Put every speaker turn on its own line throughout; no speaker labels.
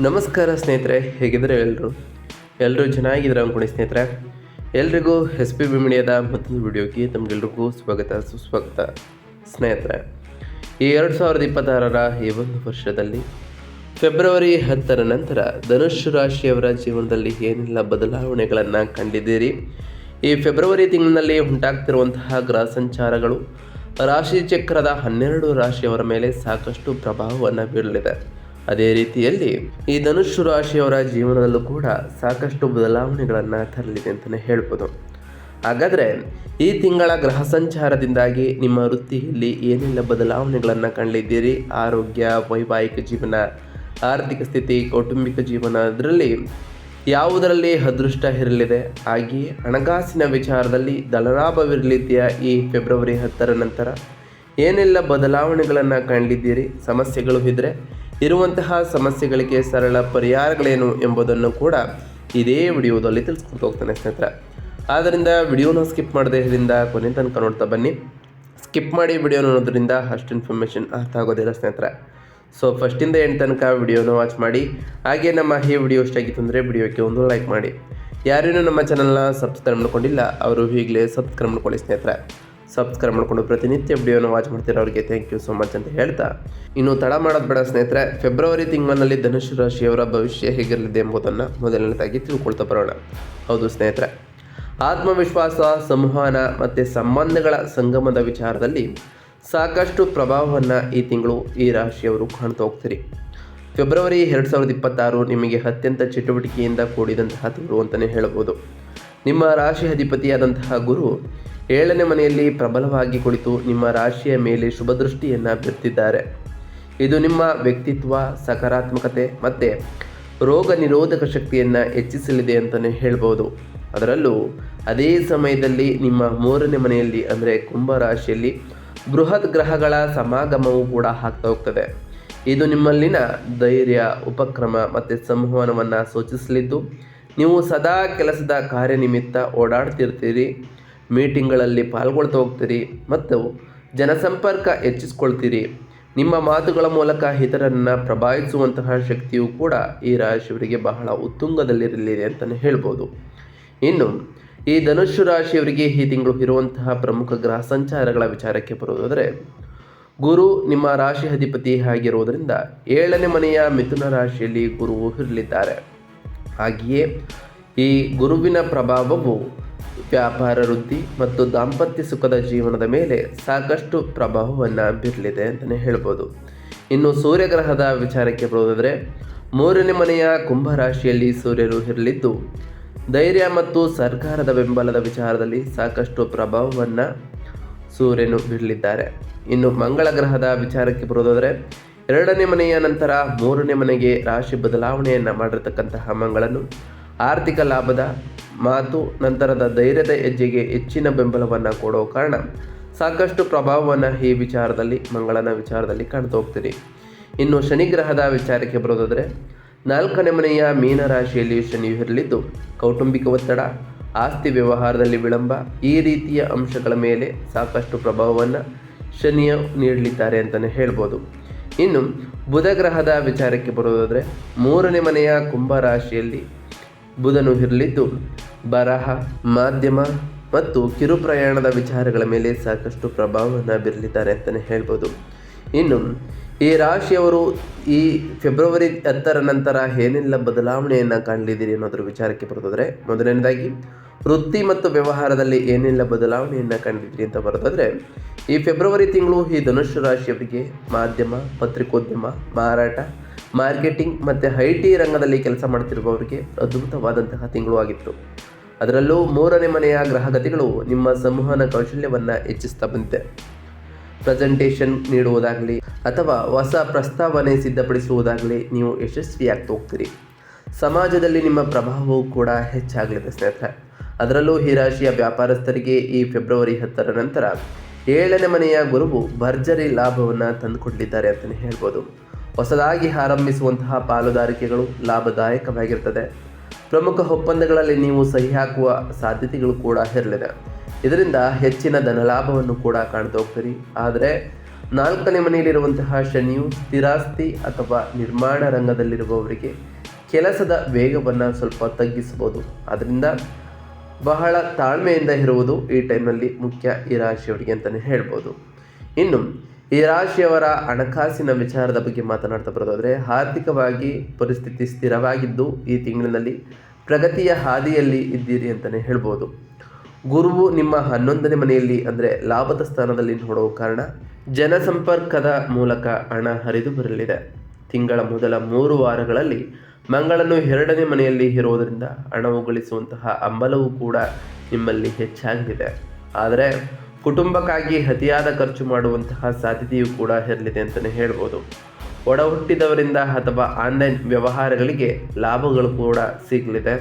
ನಮಸ್ಕಾರ ಸ್ನೇಹಿತರೆ, ಹೇಗಿದ್ದಾರೆ ಎಲ್ಲರೂ ಚೆನ್ನಾಗಿದ್ದಾರೆ ಅಂದ್ಕೊಂಡು ಸ್ನೇಹಿತರೆ. ಎಲ್ರಿಗೂ SP ಮೀಡಿಯಾದ ಮತ್ತೊಂದು ವಿಡಿಯೋಗೆ ತಮಗೆಲ್ರಿಗೂ ಸುಸ್ವಾಗತ ಸ್ನೇಹಿತರೆ. ಈ 2026ರ ಈ ಒಂದು ವರ್ಷದಲ್ಲಿ ಫೆಬ್ರವರಿ 10ರ ನಂತರ ಧನುಸ್ಸು ರಾಶಿಯವರ ಜೀವನದಲ್ಲಿ ಏನೆಲ್ಲ ಬದಲಾವಣೆಗಳನ್ನು ಕಂಡಿದ್ದೀರಿ, ಈ ಫೆಬ್ರವರಿ ತಿಂಗಳಿನಲ್ಲಿ ಉಂಟಾಗ್ತಿರುವಂತಹ ಗ್ರಹ ಸಂಚಾರಗಳು ರಾಶಿ ಚಕ್ರದ 12 ರಾಶಿಯವರ ಮೇಲೆ ಸಾಕಷ್ಟು ಪ್ರಭಾವವನ್ನು ಬೀರಲಿದೆ. ಅದೇ ರೀತಿಯಲ್ಲಿ ಈ ಧನುಸ್ಸು ರಾಶಿಯವರ ಜೀವನದಲ್ಲೂ ಕೂಡ ಸಾಕಷ್ಟು ಬದಲಾವಣೆಗಳನ್ನು ತರಲಿದೆ ಅಂತಲೇ ಹೇಳ್ಬೋದು. ಹಾಗಾದರೆ ಈ ತಿಂಗಳ ಗ್ರಹ ಸಂಚಾರದಿಂದಾಗಿ ನಿಮ್ಮ ವೃತ್ತಿಯಲ್ಲಿ ಏನೆಲ್ಲ ಬದಲಾವಣೆಗಳನ್ನು ಕಂಡಿದ್ದೀರಿ, ಆರೋಗ್ಯ, ವೈವಾಹಿಕ ಜೀವನ, ಆರ್ಥಿಕ ಸ್ಥಿತಿ, ಕೌಟುಂಬಿಕ ಜೀವನ, ಅದರಲ್ಲಿ ಯಾವುದರಲ್ಲಿ ಅದೃಷ್ಟ ಇರಲಿದೆ, ಹಾಗೆಯೇ ಹಣಕಾಸಿನ ವಿಚಾರದಲ್ಲಿ ಧನಲಾಭವಿರಲಿದೆಯಾ, ಈ ಫೆಬ್ರವರಿ 10ರ ನಂತರ ಏನೆಲ್ಲ ಬದಲಾವಣೆಗಳನ್ನು ಕಂಡಿದ್ದೀರಿ, ಸಮಸ್ಯೆಗಳು ಇದ್ದರೆ ಇರುವಂತಹ ಸಮಸ್ಯೆಗಳಿಗೆ ಸರಳ ಪರಿಹಾರಗಳೇನು ಎಂಬುದನ್ನು ಕೂಡ ಇದೇ ವಿಡಿಯೋದಲ್ಲಿ ತಿಳಿಸ್ಕೊಂಡು ಹೋಗ್ತಾನೆ ಸ್ನೇಹಿತರೆ. ಆದ್ದರಿಂದ ವಿಡಿಯೋನ ಸ್ಕಿಪ್ ಮಾಡದೆ ಇದರಿಂದ ಕೊನೆ ತನಕ ನೋಡ್ತಾ ಬನ್ನಿ. ಸ್ಕಿಪ್ ಮಾಡಿ ವಿಡಿಯೋ ನೋಡೋದ್ರಿಂದ ಅಷ್ಟು ಇನ್ಫಾರ್ಮೇಷನ್ ಅರ್ಥ ಆಗೋದಿಲ್ಲ ಸ್ನೇಹಿತರೆ. ಸೊ ಫಸ್ಟಿಂದ ಎಂಡ್ ತನಕ ವಿಡಿಯೋನ ವಾಚ್ ಮಾಡಿ. ಹಾಗೆ ನಮ್ಮ ಈ ವಿಡಿಯೋ ಇಷ್ಟ ಆಗಿತ್ತು ಅಂದರೆ ವಿಡಿಯೋಕ್ಕೆ ಒಂದು ಲೈಕ್ ಮಾಡಿ. ಯಾರೇನೂ ನಮ್ಮ ಚಾನಲ್ನ ಸಬ್ಸ್ಕ್ರೈಬ್ ಮಾಡ್ಕೊಂಡಿಲ್ಲ ಅವರು ಈಗಲೇ ಸಬ್ಸ್ಕ್ರೈಬ್ ಮಾಡ್ಕೊಳ್ಳಿ ಸ್ನೇಹಿತರೆ. ಸಬ್ಸ್ಕ್ರೈಬ್ ಮಾಡಿಕೊಂಡು ಪ್ರತಿನಿತ್ಯ ವಿಡಿಯೋನ ವಾಚ್ ಮಾಡ್ತಿರೋ ಅವರಿಗೆ ಥ್ಯಾಂಕ್ ಯು ಸೋ ಮಚ್ ಅಂತ ಹೇಳ್ತಾ, ಇನ್ನು ತಡ ಮಾಡೋದು ಬೇಡ ಸ್ನೇಹಿತರೆ. ಫೆಬ್ರವರಿ ತಿಂಗಳಿನಲ್ಲಿ ಧನುಸ್ಸು ರಾಶಿಯವರ ಭವಿಷ್ಯ ಹೇಗಿರಲಿದೆ ಎಂಬುದನ್ನು ಮೊದಲನೇದಾಗಿ ತಿಳ್ಕೊಳ್ತಾ ಬರೋಣ. ಹೌದು ಸ್ನೇಹಿತರೆ, ಆತ್ಮವಿಶ್ವಾಸ, ಸಂವಹನ ಮತ್ತು ಸಂಬಂಧಗಳ ಸಂಗಮದ ವಿಚಾರದಲ್ಲಿ ಸಾಕಷ್ಟು ಪ್ರಭಾವವನ್ನು ಈ ತಿಂಗಳು ಈ ರಾಶಿಯವರು ಕಾಣ್ತಾ ಹೋಗ್ತೀರಿ. ಫೆಬ್ರವರಿ 2026 ನಿಮಗೆ ಅತ್ಯಂತ ಚಟುವಟಿಕೆಯಿಂದ ಕೂಡಿದಂತಹ ತಿಂಗಳು ಅಂತಲೇ ಹೇಳ್ಬೋದು. ನಿಮ್ಮ ರಾಶಿ ಅಧಿಪತಿಯಾದಂತಹ ಗುರು 7ನೇ ಮನೆಯಲ್ಲಿ ಪ್ರಬಲವಾಗಿ ಕುಳಿತು ನಿಮ್ಮ ರಾಶಿಯ ಮೇಲೆ ಶುಭ ದೃಷ್ಟಿಯನ್ನು ಬೀರ್ತಿದ್ದಾರೆ. ಇದು ನಿಮ್ಮ ವ್ಯಕ್ತಿತ್ವ, ಸಕಾರಾತ್ಮಕತೆ ಮತ್ತು ರೋಗ ನಿರೋಧಕ ಶಕ್ತಿಯನ್ನು ಹೆಚ್ಚಿಸಲಿದೆ ಅಂತಲೇ ಹೇಳ್ಬೋದು. ಅದರಲ್ಲೂ ಅದೇ ಸಮಯದಲ್ಲಿ ನಿಮ್ಮ 3ನೇ ಮನೆಯಲ್ಲಿ ಅಂದರೆ ಕುಂಭ ರಾಶಿಯಲ್ಲಿ ಬೃಹತ್ ಗ್ರಹಗಳ ಸಮಾಗಮವೂ ಕೂಡ ಆಗ್ತಾ ಹೋಗ್ತದೆ. ಇದು ನಿಮ್ಮಲ್ಲಿನ ಧೈರ್ಯ, ಉಪಕ್ರಮ ಮತ್ತು ಸಂವಹನವನ್ನು ಸೂಚಿಸಲಿದ್ದು, ನೀವು ಸದಾ ಕೆಲಸದ ಕಾರ್ಯನಿಮಿತ್ತ ಓಡಾಡ್ತಿರ್ತೀರಿ, ಮೀಟಿಂಗ್ಗಳಲ್ಲಿ ಪಾಲ್ಗೊಳ್ತಾ ಹೋಗ್ತೀರಿ ಮತ್ತು ಜನಸಂಪರ್ಕ ಹೆಚ್ಚಿಸ್ಕೊಳ್ತೀರಿ. ನಿಮ್ಮ ಮಾತುಗಳ ಮೂಲಕ ಇತರರನ್ನು ಪ್ರಭಾವಿಸುವಂತಹ ಶಕ್ತಿಯೂ ಕೂಡ ಈ ರಾಶಿಯವರಿಗೆ ಬಹಳ ಉತ್ತುಂಗದಲ್ಲಿರಲಿದೆ ಅಂತಲೇ ಹೇಳ್ಬೋದು. ಇನ್ನು ಈ ಧನುಸ್ಸು ರಾಶಿಯವರಿಗೆ ಈ ತಿಂಗಳು ಇರುವಂತಹ ಪ್ರಮುಖ ಗ್ರಹ ಸಂಚಾರಗಳ ವಿಚಾರಕ್ಕೆ ಬರುವುದಾದರೆ, ಗುರು ನಿಮ್ಮ ರಾಶಿ ಅಧಿಪತಿ ಆಗಿರುವುದರಿಂದ 7ನೇ ಮನೆಯ ಮಿಥುನ ರಾಶಿಯಲ್ಲಿ ಗುರುವು ಇರಲಿದ್ದಾರೆ. ಹಾಗೆಯೇ ಈ ಗುರುವಿನ ಪ್ರಭಾವವು ವ್ಯಾಪಾರ ವೃದ್ಧಿ ಮತ್ತು ದಾಂಪತ್ಯ ಸುಖದ ಜೀವನದ ಮೇಲೆ ಸಾಕಷ್ಟು ಪ್ರಭಾವವನ್ನು ಬೀರಲಿದೆ ಅಂತಲೇ ಹೇಳ್ಬೋದು. ಇನ್ನು ಸೂರ್ಯಗ್ರಹದ ವಿಚಾರಕ್ಕೆ ಬರೋದಾದರೆ, 3ನೇ ಮನೆಯ ಕುಂಭ ರಾಶಿಯಲ್ಲಿ ಸೂರ್ಯರು ಇರಲಿದ್ದು ಧೈರ್ಯ ಮತ್ತು ಸರ್ಕಾರದ ಬೆಂಬಲದ ವಿಚಾರದಲ್ಲಿ ಸಾಕಷ್ಟು ಪ್ರಭಾವವನ್ನು ಸೂರ್ಯನು ಬೀರಲಿದ್ದಾರೆ. ಇನ್ನು ಮಂಗಳ ಗ್ರಹದ ವಿಚಾರಕ್ಕೆ ಬರೋದಾದರೆ, 2ನೇ ಮನೆಯ ನಂತರ 3ನೇ ಮನೆಗೆ ರಾಶಿ ಬದಲಾವಣೆಯನ್ನು ಮಾಡಿರ್ತಕ್ಕಂತಹ ಮಂಗಳನು ಆರ್ಥಿಕ ಲಾಭದ ಮಾತು, ನಂತರದ ಧೈರ್ಯದ ಹೆಜ್ಜೆಗೆ ಹೆಚ್ಚಿನ ಬೆಂಬಲವನ್ನು ಕೊಡೋ ಕಾರಣ ಸಾಕಷ್ಟು ಪ್ರಭಾವವನ್ನು ಈ ವಿಚಾರದಲ್ಲಿ ಮಂಗಳನ ವಿಚಾರದಲ್ಲಿ ಕಾಣ್ತಾ ಹೋಗ್ತೀರಿ. ಇನ್ನು ಶನಿಗ್ರಹದ ವಿಚಾರಕ್ಕೆ ಬರೋದಾದರೆ, 4ನೇ ಮನೆಯ ಮೀನ ರಾಶಿಯಲ್ಲಿ ಶನಿಯು ಇರಲಿದ್ದು ಕೌಟುಂಬಿಕ ಒತ್ತಡ, ಆಸ್ತಿ ವ್ಯವಹಾರದಲ್ಲಿ ವಿಳಂಬ, ಈ ರೀತಿಯ ಅಂಶಗಳ ಮೇಲೆ ಸಾಕಷ್ಟು ಪ್ರಭಾವವನ್ನು ಶನಿಯು ನೀಡಲಿದ್ದಾರೆ ಅಂತಲೇ ಹೇಳ್ಬೋದು. ಇನ್ನು ಬುಧ ಗ್ರಹದ ವಿಚಾರಕ್ಕೆ ಬರೋದಾದರೆ, 3ನೇ ಮನೆಯ ಕುಂಭ ರಾಶಿಯಲ್ಲಿ ಬುಧನು ಇರಲಿದ್ದು ಬರಹ, ಮಾಧ್ಯಮ ಮತ್ತು ಕಿರು ಪ್ರಯಾಣದ ವಿಚಾರಗಳ ಮೇಲೆ ಸಾಕಷ್ಟು ಪ್ರಭಾವವನ್ನು ಬೀರಲಿದ್ದಾರೆ ಅಂತಲೇ ಹೇಳ್ಬೋದು. ಇನ್ನು ಈ ರಾಶಿಯವರು ಈ ಫೆಬ್ರವರಿ 10ರ ನಂತರ ಏನೆಲ್ಲ ಬದಲಾವಣೆಯನ್ನು ಕಾಣಲಿದ್ದೀರಿ ಅನ್ನೋದ್ರ ವಿಚಾರಕ್ಕೆ ಬರೋದಾದರೆ, ಮೊದಲನೇದಾಗಿ ವೃತ್ತಿ ಮತ್ತು ವ್ಯವಹಾರದಲ್ಲಿ ಏನೆಲ್ಲ ಬದಲಾವಣೆಯನ್ನು ಕಂಡಿದ್ದೀರಿ ಅಂತ ಬರೋದಾದರೆ, ಈ ಫೆಬ್ರವರಿ ತಿಂಗಳು ಈ ಧನುಸ್ಸು ರಾಶಿಯವರಿಗೆ ಮಾಧ್ಯಮ, ಪತ್ರಿಕೋದ್ಯಮ, ಮಾರಾಟ, ಮಾರ್ಕೆಟಿಂಗ್ ಮತ್ತು IT ರಂಗದಲ್ಲಿ ಕೆಲಸ ಮಾಡ್ತಿರುವವರಿಗೆ ಅದ್ಭುತವಾದಂತಹ ತಿಂಗಳು ಆಗಿತ್ತು. ಅದರಲ್ಲೂ 3ನೇ ಮನೆಯ ಗ್ರಹಗತಿಗಳು ನಿಮ್ಮ ಸಂವಹನ ಕೌಶಲ್ಯವನ್ನು ಹೆಚ್ಚಿಸ್ತಾ ಬಂದಿದೆ. ಪ್ರೆಸೆಂಟೇಷನ್ ನೀಡುವುದಾಗಲಿ ಅಥವಾ ಹೊಸ ಪ್ರಸ್ತಾವನೆ ಸಿದ್ಧಪಡಿಸುವುದಾಗಲಿ ನೀವು ಯಶಸ್ವಿಯಾಗ್ತಾ ಹೋಗ್ತೀರಿ. ಸಮಾಜದಲ್ಲಿ ನಿಮ್ಮ ಪ್ರಭಾವವು ಕೂಡ ಹೆಚ್ಚಾಗಲಿದೆ ಸ್ನೇಹಿತರೆ. ಅದರಲ್ಲೂ ಈ ರಾಶಿಯ ವ್ಯಾಪಾರಸ್ಥರಿಗೆ ಈ ಫೆಬ್ರವರಿ 10ರ ನಂತರ 7ನೇ ಮನೆಯ ಗುರುವು ಭರ್ಜರಿ ಲಾಭವನ್ನು ತಂದುಕೊಡಲಿದ್ದಾರೆ ಅಂತಲೇ ಹೇಳ್ಬೋದು. ಹೊಸದಾಗಿ ಆರಂಭಿಸುವಂತಹ ಪಾಲುದಾರಿಕೆಗಳು ಲಾಭದಾಯಕವಾಗಿರ್ತದೆ. ಪ್ರಮುಖ ಒಪ್ಪಂದಗಳಲ್ಲಿ ನೀವು ಸಹಿ ಹಾಕುವ ಸಾಧ್ಯತೆಗಳು ಕೂಡ ಇರಲಿದೆ. ಇದರಿಂದ ಹೆಚ್ಚಿನ ಧನಲಾಭವನ್ನು ಕೂಡ ಕಾಣ್ತಾ ಹೋಗ್ತೀರಿ. ಆದರೆ 4ನೇ ಮನೆಯಲ್ಲಿರುವಂತಹ ಶನಿಯು ಸ್ಥಿರಾಸ್ತಿ ಅಥವಾ ನಿರ್ಮಾಣ ರಂಗದಲ್ಲಿರುವವರಿಗೆ ಕೆಲಸದ ವೇಗವನ್ನು ಸ್ವಲ್ಪ ತಗ್ಗಿಸಬಹುದು. ಅದರಿಂದ ಬಹಳ ತಾಳ್ಮೆಯಿಂದ ಇರುವುದು ಈ ಟೈಮ್ನಲ್ಲಿ ಮುಖ್ಯ ಈ ರಾಶಿಯವರಿಗೆ ಅಂತಲೇ ಹೇಳ್ಬೋದು. ಇನ್ನು ಈ ರಾಶಿಯವರ ಹಣಕಾಸಿನ ವಿಚಾರದ ಬಗ್ಗೆ ಮಾತನಾಡ್ತಾ ಬರೋದಾದರೆ, ಆರ್ಥಿಕವಾಗಿ ಪರಿಸ್ಥಿತಿ ಸ್ಥಿರವಾಗಿದ್ದು ಈ ತಿಂಗಳಿನಲ್ಲಿ ಪ್ರಗತಿಯ ಹಾದಿಯಲ್ಲಿ ಇದ್ದೀರಿ ಅಂತಲೇ ಹೇಳ್ಬೋದು. ಗುರುವು ನಿಮ್ಮ 11ನೇ ಮನೆಯಲ್ಲಿ ಅಂದರೆ ಲಾಭದ ಸ್ಥಾನದಲ್ಲಿ ನೋಡುವ ಕಾರಣ ಜನಸಂಪರ್ಕದ ಮೂಲಕ ಹಣ ಹರಿದು ಬರಲಿದೆ. ತಿಂಗಳ ಮೊದಲ 3 ವಾರಗಳಲ್ಲಿ ಮಂಗಳನು 2ನೇ ಮನೆಯಲ್ಲಿ ಇರುವುದರಿಂದ ಹಣವು ಗಳಿಸುವಂತಹ ಹಂಬಲವೂ ಕೂಡ ನಿಮ್ಮಲ್ಲಿ ಹೆಚ್ಚಾಗಲಿದೆ. ಆದರೆ ಕುಟುಂಬಕ್ಕಾಗಿ ಅತಿಯಾದ ಖರ್ಚು ಮಾಡುವಂತಹ ಸಾಧ್ಯತೆಯೂ ಕೂಡ ಇರಲಿದೆ ಅಂತಲೇ ಹೇಳ್ಬೋದು. ಒಡ ಹುಟ್ಟಿದವರಿಂದ ಅಥವಾ ಆನ್ಲೈನ್ ವ್ಯವಹಾರಗಳಿಗೆ ಲಾಭಗಳು ಕೂಡ ಸಿಗಲಿದೆ.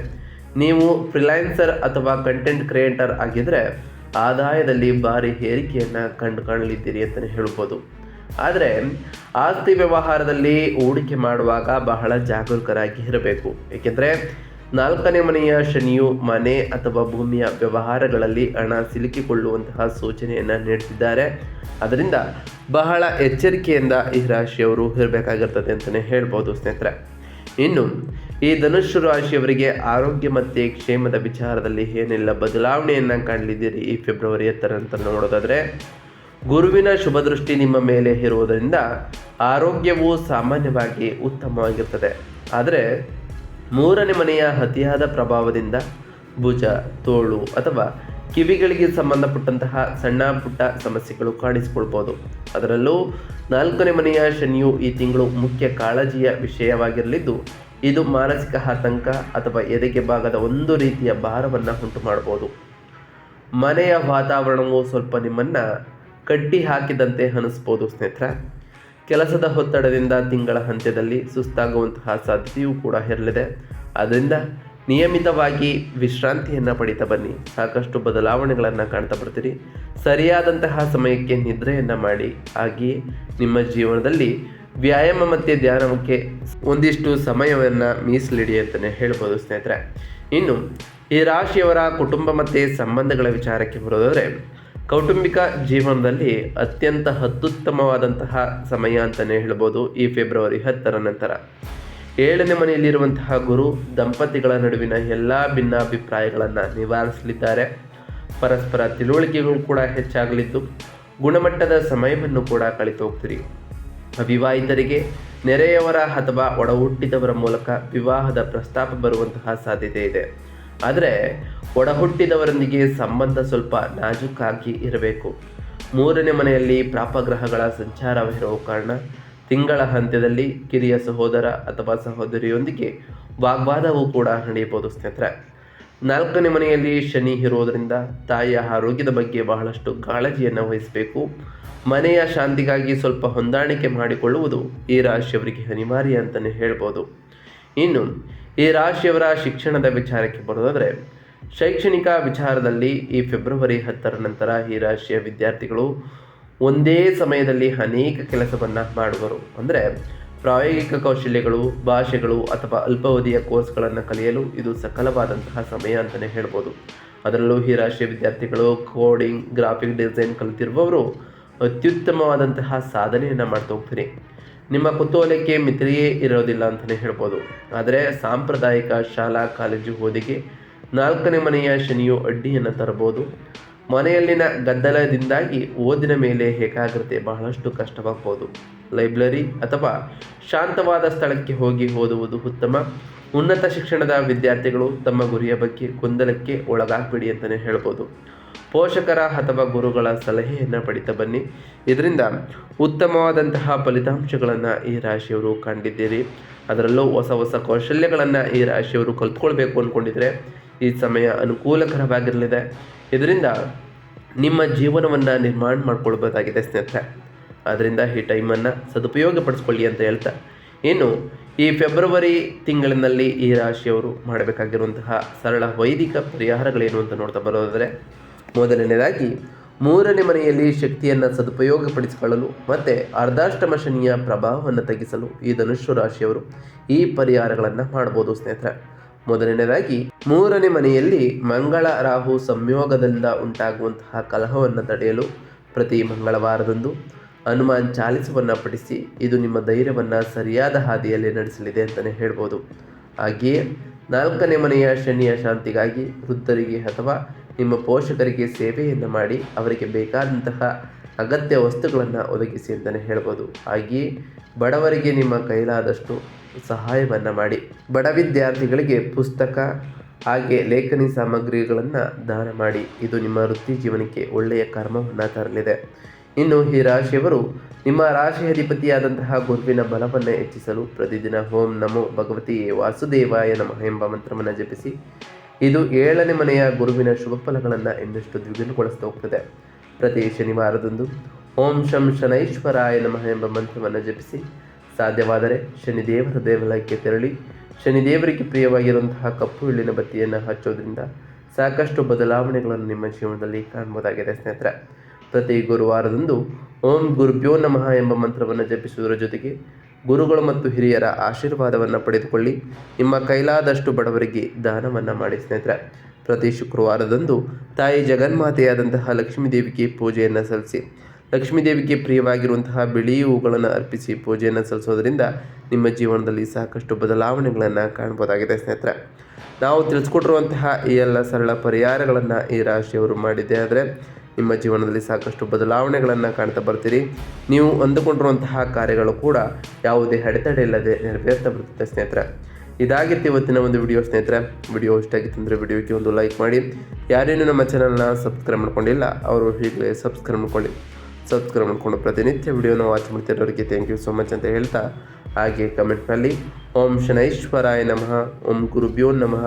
ನೀವು ಫ್ರೀಲಾನ್ಸರ್ ಅಥವಾ ಕಂಟೆಂಟ್ ಕ್ರಿಯೇಟರ್ ಆಗಿದ್ದರೆ ಆದಾಯದಲ್ಲಿ ಭಾರಿ ಏರಿಕೆಯನ್ನು ಕಾಣಲಿದ್ದೀರಿ ಅಂತಲೇ ಹೇಳ್ಬೋದು. ಆದರೆ ಆಸ್ತಿ ವ್ಯವಹಾರದಲ್ಲಿ ಹೂಡಿಕೆ ಮಾಡುವಾಗ ಬಹಳ ಜಾಗರೂಕರಾಗಿ ಇರಬೇಕು. ಏಕೆಂದರೆ 4ನೇ ಮನೆಯ ಶನಿಯು ಮನೆ ಅಥವಾ ಭೂಮಿಯ ವ್ಯವಹಾರಗಳಲ್ಲಿ ಹಣ ಸಿಲುಕಿಕೊಳ್ಳುವಂತಹ ಸೂಚನೆಯನ್ನು ನೀಡುತ್ತಿದ್ದಾರೆ. ಅದರಿಂದ ಬಹಳ ಎಚ್ಚರಿಕೆಯಿಂದ ಈ ರಾಶಿಯವರು ಇರಬೇಕಾಗಿರ್ತದೆ ಅಂತಲೇ ಹೇಳ್ಬೋದು ಸ್ನೇಹಿತರೆ. ಇನ್ನು ಈ ಧನುಸ್ಸು ರಾಶಿಯವರಿಗೆ ಆರೋಗ್ಯ ಮತ್ತು ಕ್ಷೇಮದ ವಿಚಾರದಲ್ಲಿ ಏನೆಲ್ಲ ಬದಲಾವಣೆಯನ್ನು ಕಾಣಲಿದ್ದೀರಿ ಈ ಫೆಬ್ರವರಿ 10 ಅಂತ ನೋಡೋದಾದರೆ, ಗುರುವಿನ ಶುಭ ದೃಷ್ಟಿ ನಿಮ್ಮ ಮೇಲೆ ಇರುವುದರಿಂದ ಆರೋಗ್ಯವು ಸಾಮಾನ್ಯವಾಗಿ ಉತ್ತಮವಾಗಿರ್ತದೆ. ಆದರೆ 3ನೇ ಮನೆಯ ಅತಿಯಾದ ಪ್ರಭಾವದಿಂದ ಭುಜ, ತೋಳು ಅಥವಾ ಕಿವಿಗಳಿಗೆ ಸಂಬಂಧಪಟ್ಟಂತಹ ಸಣ್ಣ ಪುಟ್ಟ ಸಮಸ್ಯೆಗಳು ಕಾಣಿಸಿಕೊಳ್ಬೋದು. ಅದರಲ್ಲೂ 4ನೇ ಮನೆಯ ಶನಿಯು ಈ ತಿಂಗಳು ಮುಖ್ಯ ಕಾಳಜಿಯ ವಿಷಯವಾಗಿರಲಿದ್ದು, ಇದು ಮಾನಸಿಕ ಆತಂಕ ಅಥವಾ ಎದೆಗೆ ಭಾಗದ ಒಂದು ರೀತಿಯ ಭಾರವನ್ನು ಉಂಟು ಮಾಡಬಹುದು. ಮನೆಯ ವಾತಾವರಣವು ಸ್ವಲ್ಪ ನಿಮ್ಮನ್ನು ಕಟ್ಟಿ ಹಾಕಿದಂತೆ ಅನಿಸ್ಬೋದು ಸ್ನೇಹಿತರೆ. ಕೆಲಸದ ಒತ್ತಡದಿಂದ ತಿಂಗಳ ಅಂತ್ಯದಲ್ಲಿ ಸುಸ್ತಾಗುವಂತಹ ಸಾಧ್ಯತೆಯೂ ಕೂಡ ಇರಲಿದೆ. ಆದ್ದರಿಂದ ನಿಯಮಿತವಾಗಿ ವಿಶ್ರಾಂತಿಯನ್ನು ಪಡಿತಾ ಬನ್ನಿ. ಸಾಕಷ್ಟು ಬದಲಾವಣೆಗಳನ್ನು ಕಾಣ್ತಾ ಬರ್ತೀರಿ. ಸರಿಯಾದಂತಹ ಸಮಯಕ್ಕೆ ನಿದ್ರೆಯನ್ನು ಮಾಡಿ. ಹಾಗೆಯೇ ನಿಮ್ಮ ಜೀವನದಲ್ಲಿ ವ್ಯಾಯಾಮ ಮತ್ತು ಧ್ಯಾನಕ್ಕೆ ಒಂದಿಷ್ಟು ಸಮಯವನ್ನು ಮೀಸಲಿಡಿ ಅಂತಲೇ ಹೇಳ್ಬೋದು ಸ್ನೇಹಿತರೆ. ಇನ್ನು ಈ ರಾಶಿಯವರ ಕುಟುಂಬ ಮತ್ತು ಸಂಬಂಧಗಳ ವಿಚಾರಕ್ಕೆ ಬರೋದಾದರೆ, ಕೌಟುಂಬಿಕ ಜೀವನದಲ್ಲಿ ಅತ್ಯಂತ ಅತ್ಯುತ್ತಮವಾದಂತಹ ಸಮಯ ಅಂತಲೇ ಹೇಳ್ಬೋದು ಈ ಫೆಬ್ರವರಿ 10 ನಂತರ. 7ನೇ ಮನೆಯಲ್ಲಿರುವಂತಹ ಗುರು ದಂಪತಿಗಳ ನಡುವಿನ ಎಲ್ಲ ಭಿನ್ನಾಭಿಪ್ರಾಯಗಳನ್ನು ನಿವಾರಿಸಲಿದ್ದಾರೆ. ಪರಸ್ಪರ ತಿಳುವಳಿಕೆಗಳು ಕೂಡ ಹೆಚ್ಚಾಗಲಿದ್ದು ಗುಣಮಟ್ಟದ ಸಮಯವನ್ನು ಕೂಡ ಕಳೆದು ಹೋಗ್ತೀರಿ. ಅವಿವಾಹಿತರಿಗೆ ನೆರೆಯವರ ಅಥವಾ ಒಡ ಹುಟ್ಟಿದವರ ಮೂಲಕ ವಿವಾಹದ ಪ್ರಸ್ತಾಪ ಬರುವಂತಹ ಸಾಧ್ಯತೆ ಇದೆ. ಆದರೆ ಒಡ ಹುಟ್ಟಿದವರೊಂದಿಗೆ ಸಂಬಂಧ ಸ್ವಲ್ಪ ನಾಜೂಕಾಗಿ ಇರಬೇಕು. 3ನೇ ಮನೆಯಲ್ಲಿ ಪಾಪಗ್ರಹಗಳ ಸಂಚಾರವಿರುವ ಕಾರಣ ತಿಂಗಳ ಅಂತ್ಯದಲ್ಲಿ ಕಿರಿಯ ಸಹೋದರ ಅಥವಾ ಸಹೋದರಿಯೊಂದಿಗೆ ವಾಗ್ವಾದವೂ ಕೂಡ ನಡೆಯಬಹುದು ಸ್ನೇಹಿತರೆ. 4ನೇ ಮನೆಯಲ್ಲಿ ಶನಿ ಇರುವುದರಿಂದ ತಾಯಿಯ ಆರೋಗ್ಯದ ಬಗ್ಗೆ ಬಹಳಷ್ಟು ಕಾಳಜಿಯನ್ನು ವಹಿಸಬೇಕು. ಮನೆಯ ಶಾಂತಿಗಾಗಿ ಸ್ವಲ್ಪ ಹೊಂದಾಣಿಕೆ ಮಾಡಿಕೊಳ್ಳುವುದು ಈ ರಾಶಿಯವರಿಗೆ ಅನಿವಾರ್ಯ ಅಂತಲೇ ಹೇಳ್ಬೋದು. ಇನ್ನು ಈ ರಾಶಿಯವರ ಶಿಕ್ಷಣದ ವಿಚಾರಕ್ಕೆ ಬರೋದಾದರೆ, ಶೈಕ್ಷಣಿಕ ವಿಚಾರದಲ್ಲಿ ಈ ಫೆಬ್ರವರಿ 10 ನಂತರ ಈ ರಾಶಿಯ ವಿದ್ಯಾರ್ಥಿಗಳು ಒಂದೇ ಸಮಯದಲ್ಲಿ ಅನೇಕ ಕೆಲಸವನ್ನು ಮಾಡುವರು. ಅಂದರೆ ಪ್ರಾಯೋಗಿಕ ಕೌಶಲ್ಯಗಳು, ಭಾಷೆಗಳು ಅಥವಾ ಅಲ್ಪಾವಧಿಯ ಕೋರ್ಸ್ಗಳನ್ನು ಕಲಿಯಲು ಇದು ಸಕಲವಾದಂತಹ ಸಮಯ ಅಂತಲೇ ಹೇಳ್ಬೋದು. ಅದರಲ್ಲೂ ಈ ರಾಶಿಯ ವಿದ್ಯಾರ್ಥಿಗಳು ಕೋಡಿಂಗ್, ಗ್ರಾಫಿಕ್ ಡಿಸೈನ್ ಕಲಿತಿರುವವರು ಅತ್ಯುತ್ತಮವಾದಂತಹ ಸಾಧನೆಯನ್ನು ಮಾಡ್ತಾ ಹೋಗ್ತೀರಿ. ನಿಮ್ಮ ಕುತೂಹಲಕ್ಕೆ ಮಿತಿಯೇ ಇರೋದಿಲ್ಲ ಅಂತಲೇ ಹೇಳ್ಬೋದು. ಆದರೆ ಸಾಂಪ್ರದಾಯಿಕ ಶಾಲಾ ಕಾಲೇಜು ಓದಿಗೆ 4ನೇ ಮನೆಯ ಶನಿಯು ಅಡ್ಡಿಯನ್ನು ತರಬಹುದು. ಮನೆಯಲ್ಲಿನ ಗದ್ದಲದಿಂದಾಗಿ ಓದಿನ ಮೇಲೆ ಏಕಾಗ್ರತೆ ಬಹಳಷ್ಟು ಕಷ್ಟವಾಗಬಹುದು. ಲೈಬ್ರರಿ ಅಥವಾ ಶಾಂತವಾದ ಸ್ಥಳಕ್ಕೆ ಹೋಗಿ ಓದುವುದು ಉತ್ತಮ. ಉನ್ನತ ಶಿಕ್ಷಣದ ವಿದ್ಯಾರ್ಥಿಗಳು ತಮ್ಮ ಗುರಿಯ ಬಗ್ಗೆ ಗೊಂದಲಕ್ಕೆ ಒಳಗಾಗಬೇಡಿ ಅಂತಲೇ ಹೇಳ್ಬೋದು. ಪೋಷಕರ ಅಥವಾ ಗುರುಗಳ ಸಲಹೆಯನ್ನು ಪಡಿತಾ ಬನ್ನಿ. ಇದರಿಂದ ಉತ್ತಮವಾದಂತಹ ಫಲಿತಾಂಶಗಳನ್ನು ಈ ರಾಶಿಯವರು ಕಂಡಿದ್ದೀರಿ. ಅದರಲ್ಲೂ ಹೊಸ ಹೊಸ ಕೌಶಲ್ಯಗಳನ್ನು ಈ ರಾಶಿಯವರು ಕಲ್ತ್ಕೊಳ್ಬೇಕು ಅಂದ್ಕೊಂಡಿದ್ರೆ ಈ ಸಮಯ ಅನುಕೂಲಕರವಾಗಿರಲಿದೆ. ಇದರಿಂದ ನಿಮ್ಮ ಜೀವನವನ್ನು ನಿರ್ಮಾಣ ಮಾಡ್ಕೊಳ್ಬೋದಾಗಿದೆ ಸ್ನೇಹಿತರೆ. ಆದ್ದರಿಂದ ಈ ಟೈಮನ್ನು ಸದುಪಯೋಗಪಡಿಸ್ಕೊಳ್ಳಿ ಅಂತ ಹೇಳ್ತಾ, ಇನ್ನು ಈ ಫೆಬ್ರವರಿ ತಿಂಗಳಿನಲ್ಲಿ ಈ ರಾಶಿಯವರು ಮಾಡಬೇಕಾಗಿರುವಂತಹ ಸರಳ ವೈದಿಕ ಪರಿಹಾರಗಳೇನು ಅಂತ ನೋಡ್ತಾ ಬರೋದಾದರೆ, ಮೊದಲನೇದಾಗಿ 3ನೇ ಮನೆಯಲ್ಲಿ ಶಕ್ತಿಯನ್ನು ಸದುಪಯೋಗಪಡಿಸಿಕೊಳ್ಳಲು ಮತ್ತು ಅರ್ಧಾಷ್ಟಮ ಶನಿಯ ಪ್ರಭಾವವನ್ನು ತಗ್ಗಿಸಲು ಈ ಧನುಸ್ಸು ರಾಶಿಯವರು ಈ ಪರಿಹಾರಗಳನ್ನು ಮಾಡ್ಬೋದು ಸ್ನೇಹಿತರೆ. ಮೊದಲನೇದಾಗಿ 3ನೇ ಮನೆಯಲ್ಲಿ ಮಂಗಳ ರಾಹು ಸಂಯೋಗದಿಂದ ಉಂಟಾಗುವಂತಹ ಕಲಹವನ್ನು ತಡೆಯಲು ಪ್ರತಿ ಮಂಗಳವಾರದಂದು ಹನುಮಾನ್ ಚಾಲಿಸವನ್ನು ಪಠಿಸಿ. ಇದು ನಿಮ್ಮ ಧೈರ್ಯವನ್ನು ಸರಿಯಾದ ಹಾದಿಯಲ್ಲಿ ನಡೆಸಲಿದೆ ಅಂತಲೇ ಹೇಳ್ಬೋದು. ಹಾಗೆಯೇ 4ನೇ ಮನೆಯ ಶನಿಯ ಶಾಂತಿಗಾಗಿ ವೃದ್ಧರಿಗೆ ಅಥವಾ ನಿಮ್ಮ ಪೋಷಕರಿಗೆ ಸೇವೆಯನ್ನು ಮಾಡಿ ಅವರಿಗೆ ಬೇಕಾದಂತಹ ಅಗತ್ಯ ವಸ್ತುಗಳನ್ನು ಒದಗಿಸಿ ಅಂತಲೇ ಹೇಳ್ಬೋದು. ಹಾಗೆಯೇ ಬಡವರಿಗೆ ನಿಮ್ಮ ಕೈಲಾದಷ್ಟು ಸಹಾಯವನ್ನು ಮಾಡಿ. ಬಡ ವಿದ್ಯಾರ್ಥಿಗಳಿಗೆ ಪುಸ್ತಕ ಹಾಗೆ ಲೇಖನಿ ಸಾಮಗ್ರಿಗಳನ್ನು ದಾನ ಮಾಡಿ. ಇದು ನಿಮ್ಮ ವೃತ್ತಿ ಜೀವನಕ್ಕೆ ಒಳ್ಳೆಯ ಕರ್ಮವನ್ನು ತರಲಿದೆ. ಇನ್ನು ಈ ರಾಶಿಯವರು ನಿಮ್ಮ ರಾಶಿ ಅಧಿಪತಿಯಾದಂತಹ ಗುರುವಿನ ಬಲವನ್ನು ಹೆಚ್ಚಿಸಲು ಪ್ರತಿದಿನ ಓಂ ನಮೋ ಭಗವತಿ ವಾಸುದೇವಾಯ ನಮಃ ಎಂಬ ಮಂತ್ರವನ್ನು ಜಪಿಸಿ. ಇದು 7ನೇ ಮನೆಯ ಗುರುವಿನ ಶುಭ ಫಲಗಳನ್ನು ಇನ್ನಷ್ಟು ದ್ವಿಗುಣಗೊಳಿಸ್ತಾ ಹೋಗ್ತದೆ. ಪ್ರತಿ ಶನಿವಾರದಂದು ಓಂ ಶಂ ಶನೈಶ್ವರಾಯ ನಮಃ ಎಂಬ ಮಂತ್ರವನ್ನು ಜಪಿಸಿ. ಸಾಧ್ಯವಾದರೆ ಶನಿದೇವರ ದೇವಾಲಯಕ್ಕೆ ತೆರಳಿ ಶನಿದೇವರಿಗೆ ಪ್ರಿಯವಾಗಿರುವಂತಹ ಕಪ್ಪು ಎಳ್ಳಿನ ಬತ್ತಿಯನ್ನು ಹಚ್ಚೋದ್ರಿಂದ ಸಾಕಷ್ಟು ಬದಲಾವಣೆಗಳನ್ನು ನಿಮ್ಮ ಜೀವನದಲ್ಲಿ ಕಾಣಬಹುದಾಗಿದೆ ಸ್ನೇಹಿತರೆ. ಪ್ರತಿ ಗುರುವಾರದಂದು ಓಂ ಗುರುಭ್ಯೋ ನಮಃ ಎಂಬ ಮಂತ್ರವನ್ನು ಜಪಿಸುವುದರ ಜೊತೆಗೆ ಗುರುಗಳು ಮತ್ತು ಹಿರಿಯರ ಆಶೀರ್ವಾದವನ್ನು ಪಡೆದುಕೊಳ್ಳಿ. ನಿಮ್ಮ ಕೈಲಾದಷ್ಟು ಬಡವರಿಗೆ ದಾನವನ್ನು ಮಾಡಿ ಸ್ನೇಹಿತರೆ. ಪ್ರತಿ ಶುಕ್ರವಾರದಂದು ತಾಯಿ ಜಗನ್ಮಾತೆಯಾದಂತಹ ಲಕ್ಷ್ಮೀದೇವಿಗೆ ಪೂಜೆಯನ್ನು ಸಲ್ಲಿಸಿ. ಲಕ್ಷ್ಮೀದೇವಿಗೆ ಪ್ರಿಯವಾಗಿರುವಂತಹ ಬಿಳಿ ಹೂಗಳನ್ನು ಅರ್ಪಿಸಿ ಪೂಜೆಯನ್ನು ಸಲ್ಲಿಸೋದ್ರಿಂದ ನಿಮ್ಮ ಜೀವನದಲ್ಲಿ ಸಾಕಷ್ಟು ಬದಲಾವಣೆಗಳನ್ನು ಕಾಣಬಹುದಾಗಿದೆ ಸ್ನೇಹಿತರೆ. ನಾವು ತಿಳಿಸ್ಕೊಟ್ಟಿರುವಂತಹ ಈ ಎಲ್ಲ ಸರಳ ಪರಿಹಾರಗಳನ್ನು ಈ ರಾಶಿಯವರು ಮಾಡಿದ್ದೇ ಆದರೆ ನಿಮ್ಮ ಜೀವನದಲ್ಲಿ ಸಾಕಷ್ಟು ಬದಲಾವಣೆಗಳನ್ನು ಕಾಣ್ತಾ ಬರ್ತೀರಿ. ನೀವು ಅಂದುಕೊಂಡಿರುವಂತಹ ಕಾರ್ಯಗಳು ಕೂಡ ಯಾವುದೇ ಅಡೆತಡೆ ಇಲ್ಲದೆ ನೆರವೇರ್ತಾ ಬರ್ತದೆ ಸ್ನೇಹಿತರೆ. ಇದಾಗಿತ್ತು ಇವತ್ತಿನ ಒಂದು ವಿಡಿಯೋ ಸ್ನೇಹಿತರೆ. ವಿಡಿಯೋ ಇಷ್ಟ ಆಗಿತ್ತು ಅಂದರೆ ವಿಡಿಯೋಕ್ಕೆ ಒಂದು ಲೈಕ್ ಮಾಡಿ. ಯಾರೇನು ನಮ್ಮ ಚಾನಲ್ನ ಸಬ್ಸ್ಕ್ರೈಬ್ ಮಾಡ್ಕೊಂಡಿಲ್ಲ ಅವರು ಈಗಲೇ ಸಬ್ಸ್ಕ್ರೈಬ್ ಮಾಡ್ಕೊಂಡು ಪ್ರತಿನಿತ್ಯ ವಿಡಿಯೋನ ವಾಚ್ ಮಾಡ್ತಿರೋರಿಗೆ ಥ್ಯಾಂಕ್ ಯು ಸೋ ಮಚ್ ಅಂತ ಹೇಳ್ತಾ, ಹಾಗೆ ಕಮೆಂಟ್ನಲ್ಲಿ ಓಂ ಶನೈಶ್ವರಾಯ ನಮಃ, ಓಂ ಗುರುಭ್ಯೋ ನಮಃ,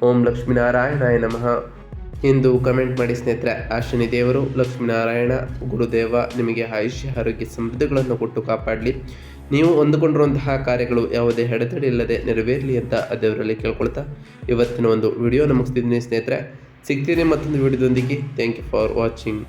ಓಂ ಲಕ್ಷ್ಮೀನಾರಾಯಣಾಯ ನಮಃ ಎಂದು ಕಮೆಂಟ್ ಮಾಡಿ ಸ್ನೇಹಿತರೆ. ಆ ಶನಿದೇವರು ಲಕ್ಷ್ಮೀನಾರಾಯಣ ಗುರುದೇವ ನಿಮಗೆ ಆಯುಷ್ಯ ಆರೋಗ್ಯ ಸಮೃದ್ಧಿಗಳನ್ನು ಕೊಟ್ಟು ಕಾಪಾಡಲಿ. ನೀವು ಅಂದುಕೊಂಡಿರುವಂತಹ ಕಾರ್ಯಗಳು ಯಾವುದೇ ಅಡೆತಡೆ ಇಲ್ಲದೆ ನೆರವೇರಲಿ ಅಂತ ದೇವರಲ್ಲಿ ಕೇಳ್ಕೊಳ್ತಾ ಇವತ್ತಿನ ಒಂದು ವಿಡಿಯೋನ ಮುಗಿಸ್ತಿದ್ದೀನಿ ಸ್ನೇಹಿತರೆ. ಸಿಗ್ತೀನಿ ಮತ್ತೊಂದು ವಿಡಿಯೋದೊಂದಿಗೆ. Thank you for watching.